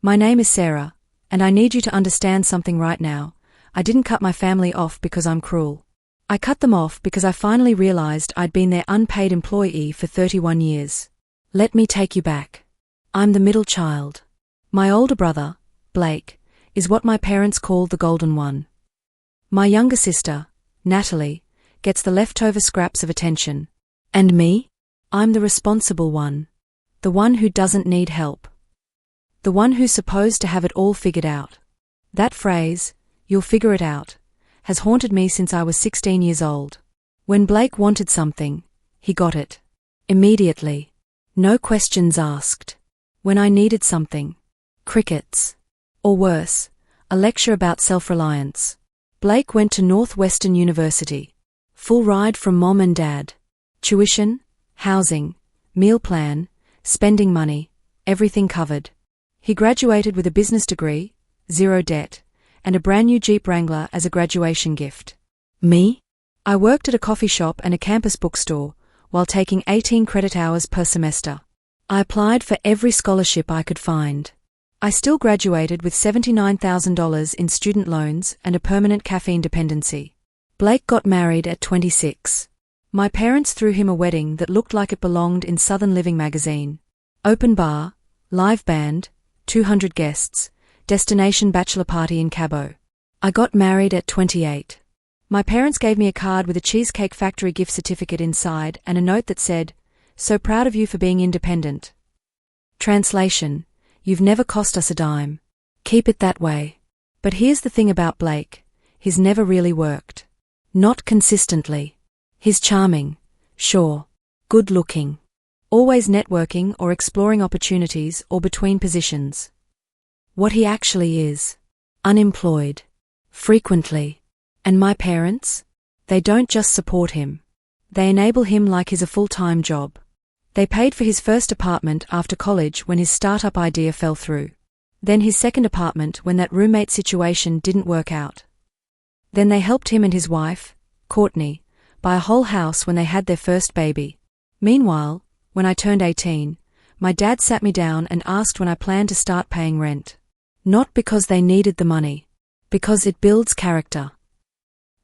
My name is Sarah, and I need you to understand something right now. I didn't cut my family off because I'm cruel. I cut them off because I finally realized I'd been their unpaid employee for 31 years. Let me take you back. I'm the middle child. My older brother, Blake, is what my parents called the golden one. My younger sister, Natalie, gets the leftover scraps of attention. And me? I'm the responsible one. The one who doesn't need help. The one who's supposed to have it all figured out. That phrase, "you'll figure it out," has haunted me since I was 16 years old. When Blake wanted something, he got it. Immediately. No questions asked. When I needed something, crickets. Or worse, a lecture about self-reliance. Blake went to Northwestern University. Full ride from mom and dad. Tuition, housing, meal plan, spending money, everything covered. He graduated with a business degree, zero debt, and a brand new Jeep Wrangler as a graduation gift. Me? I worked at a coffee shop and a campus bookstore, while taking 18 credit hours per semester. I applied for every scholarship I could find. I still graduated with $79,000 in student loans and a permanent caffeine dependency. Blake got married at 26. My parents threw him a wedding that looked like it belonged in Southern Living magazine. Open bar, live band, 200 guests, destination bachelor party in Cabo. I got married at 28. My parents gave me a card with a Cheesecake Factory gift certificate inside and a note that said, "So proud of you for being independent." Translation: you've never cost us a dime. Keep it that way. But here's the thing about Blake: he's never really worked. Not consistently. He's charming, sure, good-looking, always networking or exploring opportunities or between positions. What he actually is: unemployed. Frequently. And my parents? They don't just support him. They enable him like he's a full-time job. They paid for his first apartment after college when his startup idea fell through. Then his second apartment when that roommate situation didn't work out. Then they helped him and his wife, Courtney, buy a whole house when they had their first baby. Meanwhile, when I turned 18, my dad sat me down and asked when I planned to start paying rent. Not because they needed the money. Because it builds character.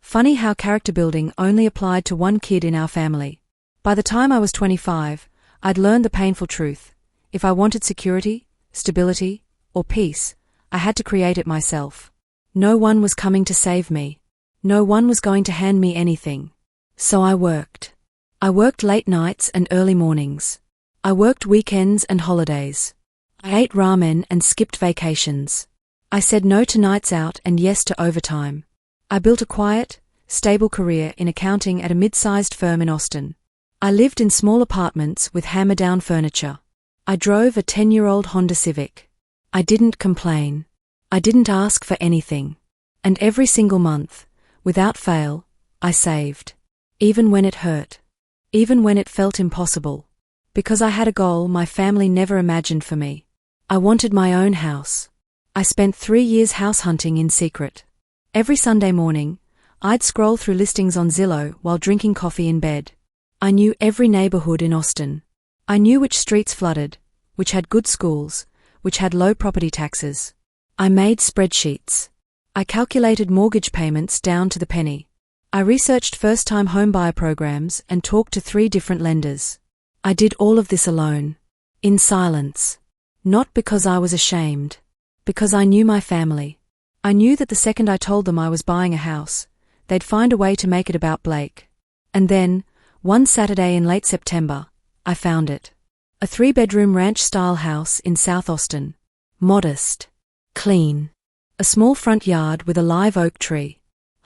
Funny how character building only applied to one kid in our family. By the time I was 25, I'd learned the painful truth. If I wanted security, stability, or peace, I had to create it myself. No one was coming to save me. No one was going to hand me anything. So I worked. I worked late nights and early mornings. I worked weekends and holidays. I ate ramen and skipped vacations. I said no to nights out and yes to overtime. I built a quiet, stable career in accounting at a mid-sized firm in Austin. I lived in small apartments with hammer-down furniture. I drove a 10-year-old Honda Civic. I didn't complain. I didn't ask for anything. And every single month, without fail, I saved. Even when it hurt. Even when it felt impossible. Because I had a goal my family never imagined for me. I wanted my own house. I spent 3 years house hunting in secret. Every Sunday morning, I'd scroll through listings on Zillow while drinking coffee in bed. I knew every neighborhood in Austin. I knew which streets flooded, which had good schools, which had low property taxes. I made spreadsheets. I calculated mortgage payments down to the penny. I researched first-time homebuyer programs and talked to 3 different lenders. I did all of this alone. In silence. Not because I was ashamed. Because I knew my family. I knew that the second I told them I was buying a house, they'd find a way to make it about Blake. And then, one Saturday in late September, I found it. A 3-bedroom ranch-style house in South Austin. Modest. Clean. A small front yard with a live oak tree.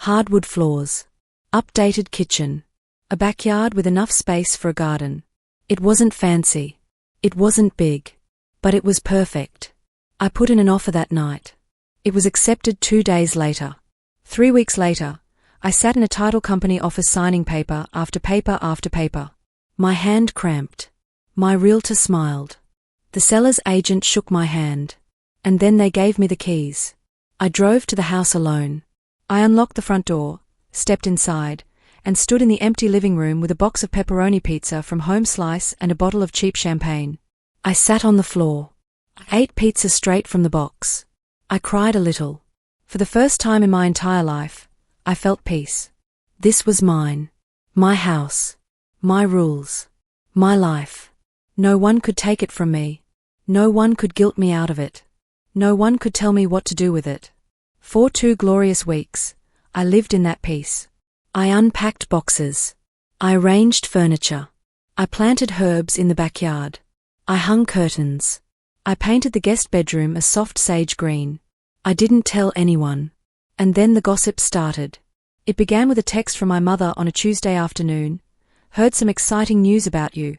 Hardwood floors. Updated kitchen. A backyard with enough space for a garden. It wasn't fancy. It wasn't big. But it was perfect. I put in an offer that night. It was accepted 2 days later. 3 weeks later, I sat in a title company office signing paper after paper after paper. My hand cramped. My realtor smiled. The seller's agent shook my hand. And then they gave me the keys. I drove to the house alone. I unlocked the front door, stepped inside, and stood in the empty living room with a box of pepperoni pizza from Home Slice and a bottle of cheap champagne. I sat on the floor. I ate pizza straight from the box. I cried a little. For the first time in my entire life, I felt peace. This was mine. My house. My rules. My life. No one could take it from me. No one could guilt me out of it. No one could tell me what to do with it. For 2 glorious weeks, I lived in that peace. I unpacked boxes. I arranged furniture. I planted herbs in the backyard. I hung curtains. I painted the guest bedroom a soft sage green. I didn't tell anyone. And then the gossip started. It began with a text from my mother on a Tuesday afternoon. Heard some exciting news about you.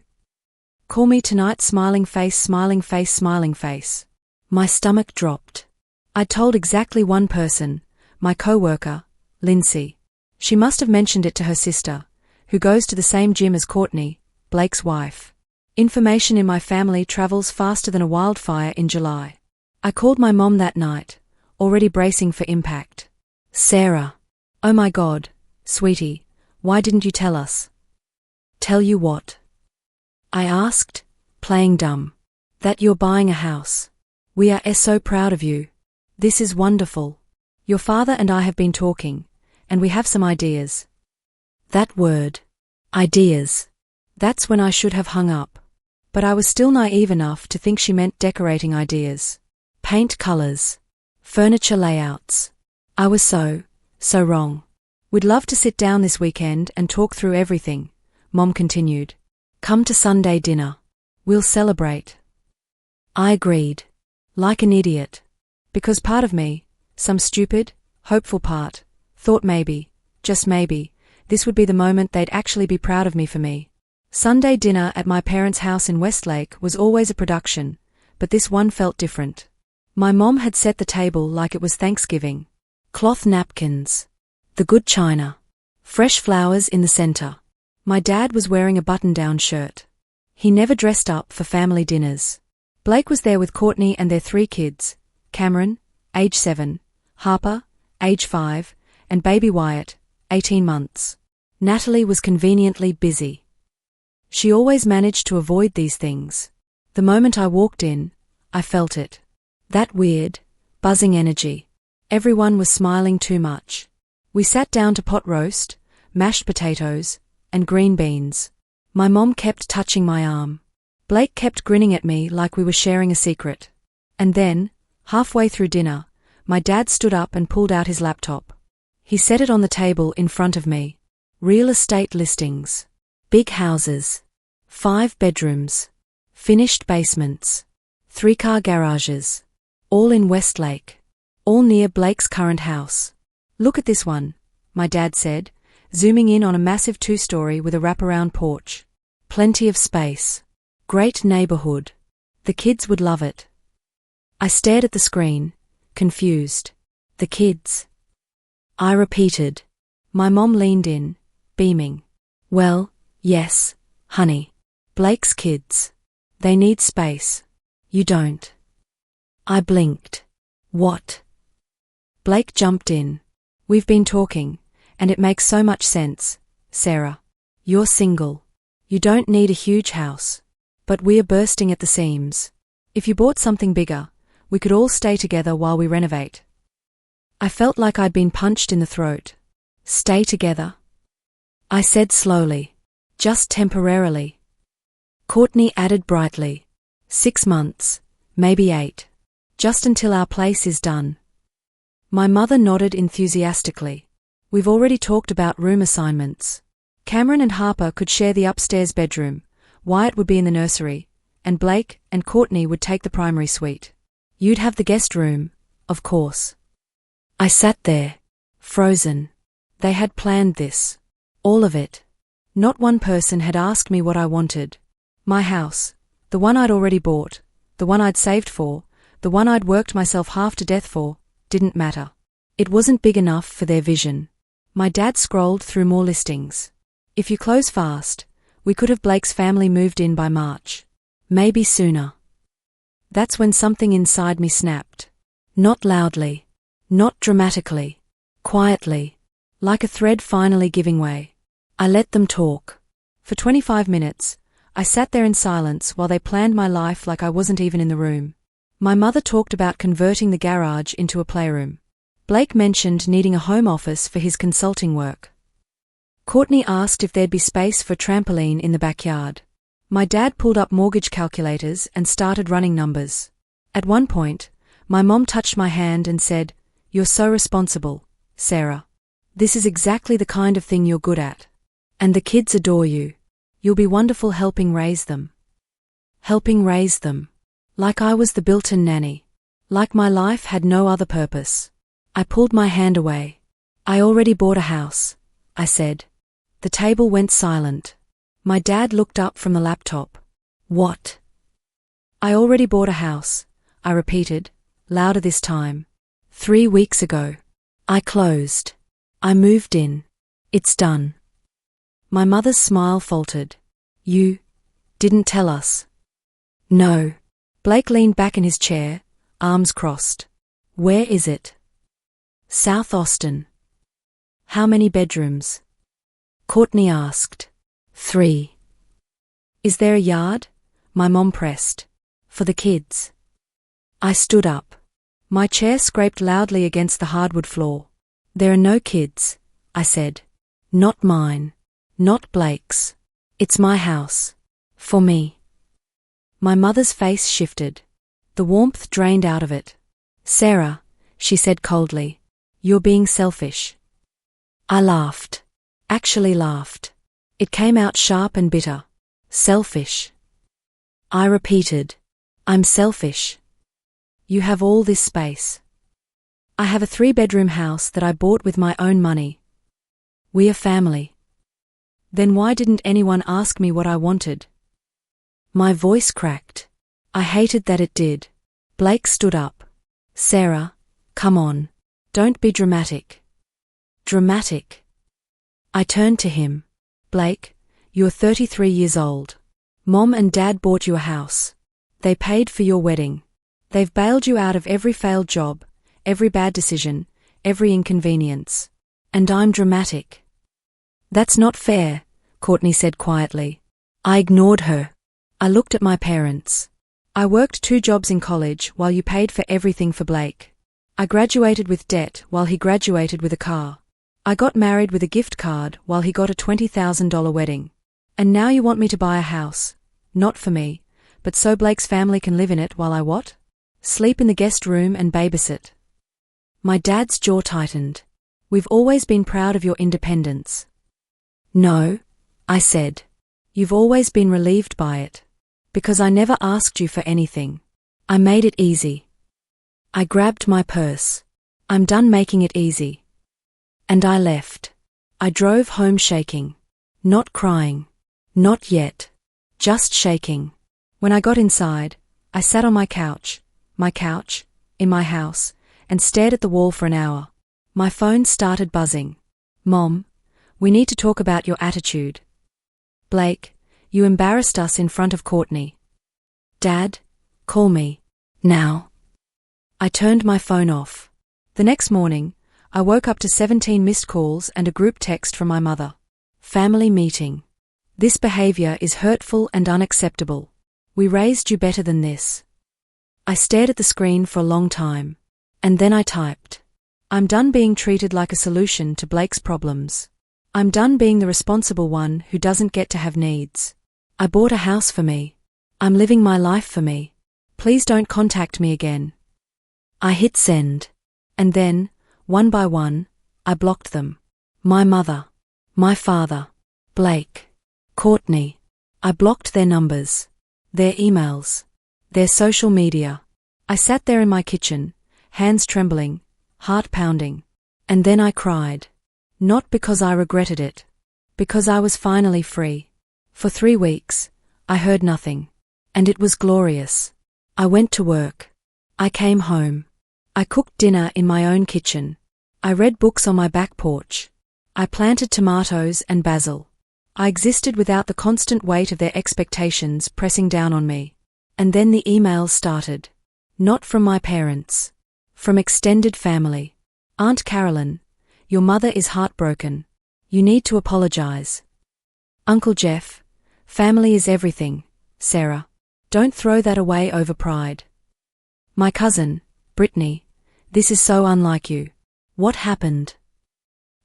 Call me tonight, smiling face, smiling face, smiling face. My stomach dropped. I'd told exactly one person, my co-worker, Lindsay. She must have mentioned it to her sister, who goes to the same gym as Courtney, Blake's wife. Information in my family travels faster than a wildfire in July. I called my mom that night, already bracing for impact. Sarah. Oh my God, sweetie, why didn't you tell us? Tell you what? I asked, playing dumb. That you're buying a house. We are so proud of you. This is wonderful. Your father and I have been talking, and we have some ideas. That word. Ideas. That's when I should have hung up. But I was still naive enough to think she meant decorating ideas. Paint colors. Furniture layouts. I was so wrong. We'd love to sit down this weekend and talk through everything, Mom continued. Come to Sunday dinner. We'll celebrate. I agreed. Like an idiot. Because part of me, some stupid, hopeful part, thought maybe, just maybe, this would be the moment they'd actually be proud of me for me. Sunday dinner at my parents' house in Westlake was always a production, but this one felt different. My mom had set the table like it was Thanksgiving. Cloth napkins. The good china. Fresh flowers in the center. My dad was wearing a button-down shirt. He never dressed up for family dinners. Blake was there with Courtney and their 3 kids, Cameron, age 7, Harper, age 5, and baby Wyatt, 18 months. Natalie was conveniently busy. She always managed to avoid these things. The moment I walked in, I felt it. That weird, buzzing energy. Everyone was smiling too much. We sat down to pot roast, mashed potatoes, and green beans. My mom kept touching my arm. Blake kept grinning at me like we were sharing a secret. And then, halfway through dinner, my dad stood up and pulled out his laptop. He set it on the table in front of me. Real estate listings. Big houses. 5 bedrooms. Finished basements. 3-car garages. All in Westlake. All near Blake's current house. Look at this one, my dad said, zooming in on a massive 2-story with a wraparound porch. Plenty of space. Great neighborhood. The kids would love it. I stared at the screen, confused. The kids. I repeated. My mom leaned in, beaming. Well, yes, honey. Blake's kids. They need space. You don't. I blinked. What? Blake jumped in. We've been talking, and it makes so much sense, Sarah. You're single. You don't need a huge house. But we're bursting at the seams. If you bought something bigger, we could all stay together while we renovate. I felt like I'd been punched in the throat. Stay together? I said slowly. Just temporarily. Courtney added brightly. 6 months, maybe 8. Just until our place is done. My mother nodded enthusiastically. We've already talked about room assignments. Cameron and Harper could share the upstairs bedroom. Wyatt would be in the nursery, and Blake and Courtney would take the primary suite. You'd have the guest room, of course. I sat there, frozen. They had planned this. All of it. Not one person had asked me what I wanted. My house, the one I'd already bought, the one I'd saved for, the one I'd worked myself half to death for, didn't matter. It wasn't big enough for their vision. My dad scrolled through more listings. If you close fast, we could have Blake's family moved in by March. Maybe sooner. That's when something inside me snapped. Not loudly. Not dramatically. Quietly. Like a thread finally giving way. I let them talk. For 25 minutes, I sat there in silence while they planned my life like I wasn't even in the room. My mother talked about converting the garage into a playroom. Blake mentioned needing a home office for his consulting work. Courtney asked if there'd be space for a trampoline in the backyard. My dad pulled up mortgage calculators and started running numbers. At one point, my mom touched my hand and said, "You're so responsible, Sarah. This is exactly the kind of thing you're good at. And the kids adore you. You'll be wonderful helping raise them." Helping raise them. Like I was the built-in nanny. Like my life had no other purpose. I pulled my hand away. "I already bought a house," I said. The table went silent. My dad looked up from the laptop. "What?" "I already bought a house," I repeated, louder this time. 3 weeks ago. I closed. I moved in. It's done." My mother's smile faltered. "You didn't tell us." "No." Blake leaned back in his chair, arms crossed. "Where is it?" "South Austin." "How many bedrooms?" Courtney asked. 3. "Is there a yard?" My mom pressed. "For the kids." I stood up. My chair scraped loudly against the hardwood floor. "There are no kids," I said. "Not mine. Not Blake's. It's my house. For me." My mother's face shifted. The warmth drained out of it. "Sarah," she said coldly, "you're being selfish." I laughed. Actually laughed. It came out sharp and bitter. Selfish. I repeated, "I'm selfish. You have all this space. I have a 3-bedroom house that I bought with my own money. We are family. Then why didn't anyone ask me what I wanted?" My voice cracked. I hated that it did. Blake stood up. "Sarah, come on. Don't be dramatic." Dramatic. I turned to him. "Blake, you're 33 years old. Mom and Dad bought you a house. They paid for your wedding. They've bailed you out of every failed job, every bad decision, every inconvenience. And I'm dramatic." "That's not fair," Courtney said quietly. I ignored her. I looked at my parents. "I worked 2 jobs in college while you paid for everything for Blake. I graduated with debt while he graduated with a car. I got married with a gift card while he got a $20,000 wedding. And now you want me to buy a house, not for me, but so Blake's family can live in it while I what? Sleep in the guest room and babysit." My dad's jaw tightened. "We've always been proud of your independence." "No," I said. "You've always been relieved by it. Because I never asked you for anything. I made it easy." I grabbed my purse. "I'm done making it easy." And I left. I drove home shaking. Not crying. Not yet. Just shaking. When I got inside, I sat on my couch, in my house, and stared at the wall for an hour. My phone started buzzing. "Mom, we need to talk about your attitude." "Blake, you embarrassed us in front of Courtney." "Dad, call me. Now." I turned my phone off. The next morning, I woke up to 17 missed calls and a group text from my mother. "Family meeting. This behavior is hurtful and unacceptable. We raised you better than this." I stared at the screen for a long time. And then I typed, "I'm done being treated like a solution to Blake's problems. I'm done being the responsible one who doesn't get to have needs. I bought a house for me. I'm living my life for me. Please don't contact me again." I hit send. And then, one by one, I blocked them. My mother. My father. Blake. Courtney. I blocked their numbers. Their emails. Their social media. I sat there in my kitchen, hands trembling, heart pounding. And then I cried. Not because I regretted it. Because I was finally free. For 3 weeks, I heard nothing. And it was glorious. I went to work. I came home. I cooked dinner in my own kitchen. I read books on my back porch. I planted tomatoes and basil. I existed without the constant weight of their expectations pressing down on me. And then the emails started. Not from my parents. From extended family. "Aunt Carolyn, your mother is heartbroken. You need to apologize. Uncle Jeff, family is everything, Sarah. Don't throw that away over pride." My cousin, Brittany, this is so unlike you. What happened?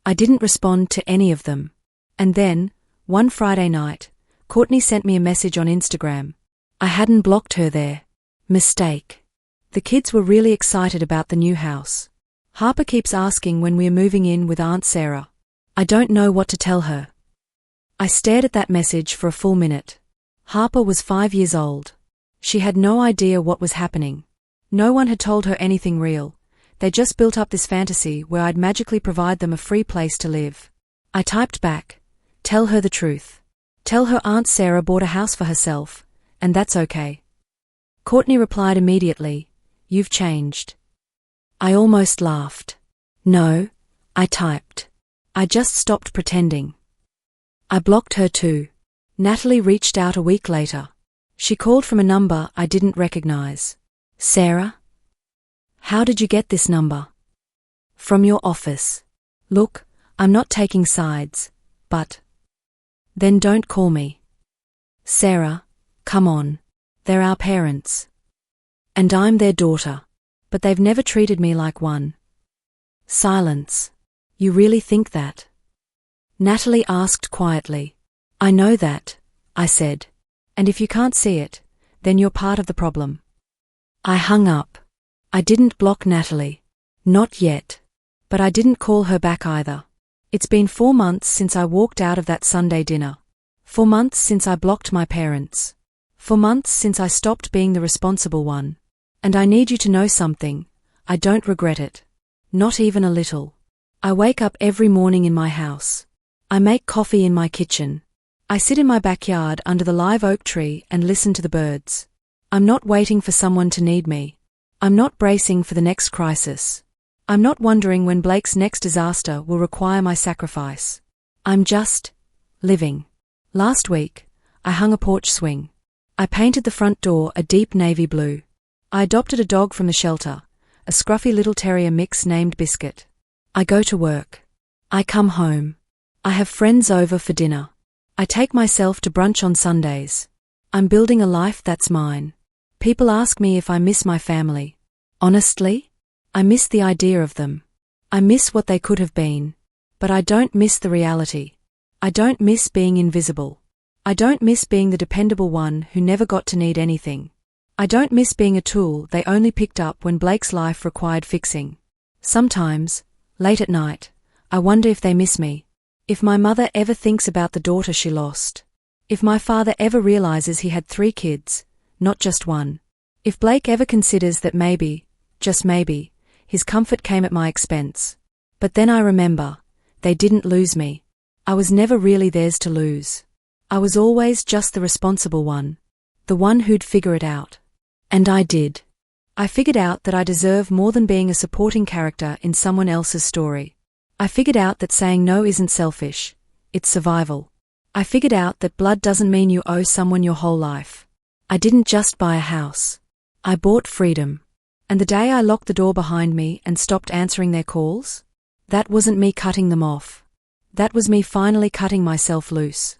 I didn't respond to any of them. And then, one Friday night, Courtney sent me a message on Instagram. I hadn't blocked her there. Mistake. The kids were really excited about the new house. Harper keeps asking when we're moving in with Aunt Sarah. I don't know what to tell her. I stared at that message for a full minute. Harper was 5 years old. She had no idea what was happening. No one had told her anything real. They just built up this fantasy where I'd magically provide them a free place to live. I typed back, tell her the truth. Tell her Aunt Sarah bought a house for herself, and that's okay. Courtney replied immediately, you've changed. I almost laughed. No, I typed. I just stopped pretending. I blocked her too. Natalie reached out a week later. She called from a number I didn't recognize. Sarah? How did you get this number? From your office. Look, I'm not taking sides, but... Then don't call me. Sarah, come on. They're our parents. And I'm their daughter. But they've never treated me like one. Silence. You really think that? Natalie asked quietly. I know that, I said. And if you can't see it, then you're part of the problem. I hung up. I didn't block Natalie. Not yet. But I didn't call her back either. It's been 4 months since I walked out of that Sunday dinner. 4 months since I blocked my parents. 4 months since I stopped being the responsible one. And I need you to know something. I don't regret it. Not even a little. I wake up every morning in my house. I make coffee in my kitchen. I sit in my backyard under the live oak tree and listen to the birds. I'm not waiting for someone to need me. I'm not bracing for the next crisis. I'm not wondering when Blake's next disaster will require my sacrifice. I'm just living. Last week, I hung a porch swing. I painted the front door a deep navy blue. I adopted a dog from the shelter, a scruffy little terrier mix named Biscuit. I go to work. I come home. I have friends over for dinner. I take myself to brunch on Sundays. I'm building a life that's mine. People ask me if I miss my family. Honestly, I miss the idea of them. I miss what they could have been. But I don't miss the reality. I don't miss being invisible. I don't miss being the dependable one who never got to need anything. I don't miss being a tool they only picked up when Blake's life required fixing. Sometimes, late at night, I wonder if they miss me. If my mother ever thinks about the daughter she lost. If my father ever realizes he had 3 kids, not just one. If Blake ever considers that maybe, just maybe, his comfort came at my expense. But then I remember, they didn't lose me. I was never really theirs to lose. I was always just the responsible one. The one who'd figure it out. And I did. I figured out that I deserve more than being a supporting character in someone else's story. I figured out that saying no isn't selfish, it's survival. I figured out that blood doesn't mean you owe someone your whole life. I didn't just buy a house. I bought freedom. And the day I locked the door behind me and stopped answering their calls, that wasn't me cutting them off. That was me finally cutting myself loose.